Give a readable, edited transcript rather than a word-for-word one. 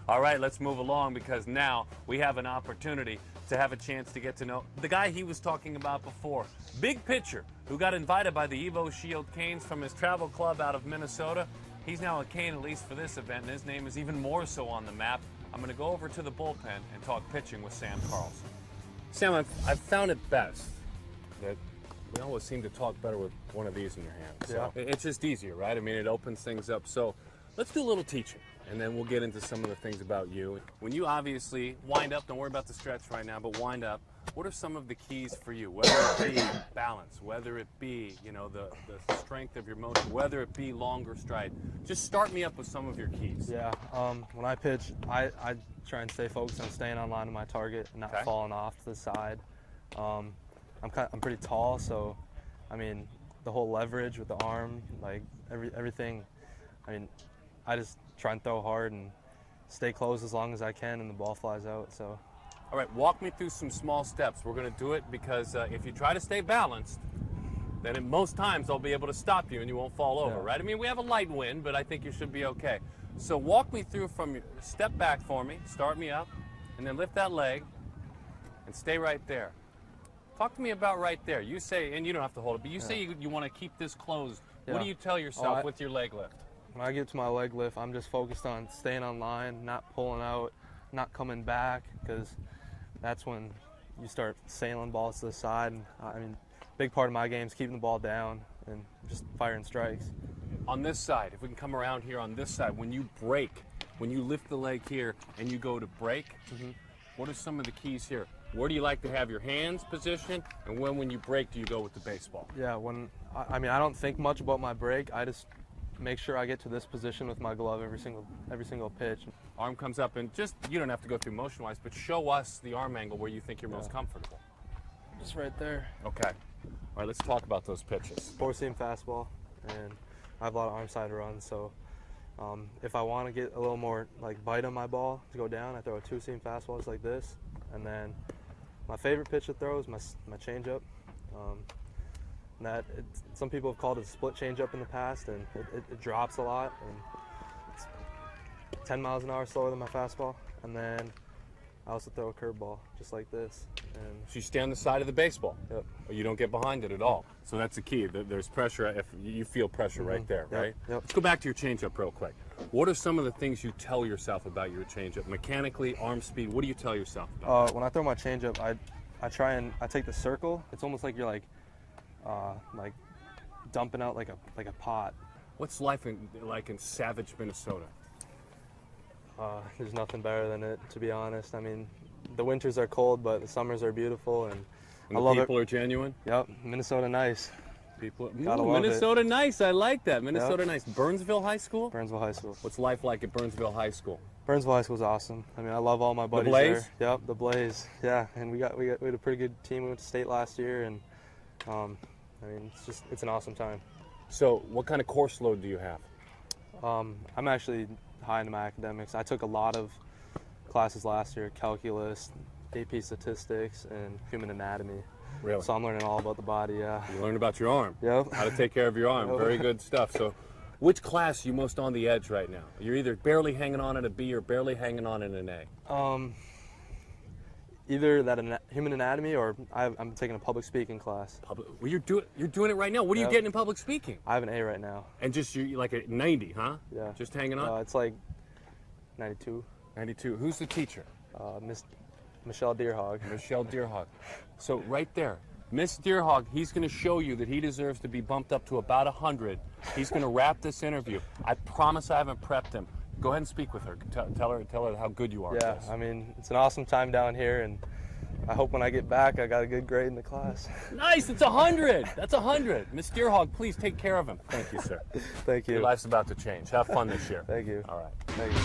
All right, let's move along because now we have an opportunity to have a chance to get to know the guy he was talking about before. Big pitcher who got invited by the Evo Shield Canes from his travel club out of Minnesota. He's now a Cane, at least for this event, and his name is even more so on the map. I'm going to go over to the bullpen and talk pitching with Sam Carlson. Sam, I've found it best that we always seem to talk better with one of these in your hand. So Yeah. it's just easier, right? I mean, it opens things up. So let's do a little teaching, and then we'll get into some of the things about you. When you obviously wind up, don't worry about the stretch right now, but wind up, what are some of the keys for you? Whether it be balance, whether it be, you know, the strength of your motion, whether it be longer stride. Just start me up with some of your keys. Yeah, when I pitch, I try and stay focused on staying on line to my target and not Okay. falling off to the side. I'm pretty tall, so I mean the whole leverage with the arm, like everything. I mean, I just try and throw hard and stay close as long as I can, and the ball flies out. So. All right, walk me through some small steps. We're going to do it because if you try to stay balanced, then at most times they'll be able to stop you and you won't fall over, Yeah. right? I mean, we have a light wind, but I think you should be okay. So walk me through from your step back for me, start me up, and then lift that leg and stay right there. Talk to me about right there. You say, and you don't have to hold it, but you say you want to keep this closed. What Yeah. do you tell yourself I- with your leg lift? When I get to my leg lift, I'm just focused on staying on line, not pulling out, not coming back, because that's when you start sailing balls to the side. And I mean, big part of my game is keeping the ball down and just firing strikes. On this side, if we can come around here on this side, when you break, when you lift the leg here and you go to break, what are some of the keys here? Where do you like to have your hands positioned, and when you break, do you go with the baseball? Yeah, I mean, I don't think much about my break. I just make sure I get to this position with my glove every single pitch. Arm comes up, and just, you don't have to go through motion-wise, but show us the arm angle where you think you're most comfortable. Just right there. Okay. All right, let's talk about those pitches. Four-seam fastball, and I have a lot of arm side runs, so if I want to get a little more like bite on my ball to go down, I throw a two-seam fastball just like this. And then my favorite pitch to throw is my changeup. Some people have called it a split changeup in the past, and it drops a lot, and it's 10 miles an hour slower than my fastball. And then I also throw a curveball just like this. And So you stay on the side of the baseball. Yep. Or you don't get behind it at all. So that's the key. There's pressure. If you feel pressure right there, Yep, right? yep. Let's go back to your changeup real quick. What are some of the things you tell yourself about your changeup? Mechanically, arm speed. What do you tell yourself about? When I throw my changeup, I take the circle. It's almost like you're like dumping out like a pot. What's life like in Savage, Minnesota? There's nothing better than it, to be honest. I mean, the winters are cold, but the summers are beautiful, and And I the love people it. are genuine? Yep, Minnesota nice. People, Gotta love it. Minnesota nice. I like that. Minnesota nice. Burnsville High School? Burnsville High School. What's life like at Burnsville High School? Burnsville High School's awesome. I mean, I love all my buddies Blaze? there. Yep, the Blaze. Yeah, and we had a pretty good team. We went to state last year, and I mean, it's an awesome time. So what kind of course load do you have? I'm actually high into my academics. I took a lot of classes last year: calculus, AP statistics, and human anatomy. Really? So I'm learning all about the body. Yeah. You learn about your arm. Yep. How to take care of your arm. Yep. Very good stuff. So which class are you most on the edge right now? You're either barely hanging on at a B or barely hanging on in an A. Either that human anatomy, or I'm taking a public speaking class. Well, you're doing it right now. What are you Yep. getting in public speaking? I have an A right now. And just you're like a 90, huh? Yeah. Just hanging on? It's like 92. 92. Who's the teacher? Miss Michelle Deerhog. Michelle Deerhog. So right there, Miss Deerhog, he's going to show you that he deserves to be bumped up to about 100. He's going to wrap this interview. I promise I haven't prepped him. Go ahead and speak with her. Tell her how good you are at Yeah, this. I mean, it's an awesome time down here, and I hope when I get back I got a good grade in the class. Nice, it's 100. That's 100. Miss Deerhog, please take care of him. Thank you, sir. Thank you. Your life's about to change. Have fun this year. Thank you. All right. Thank you.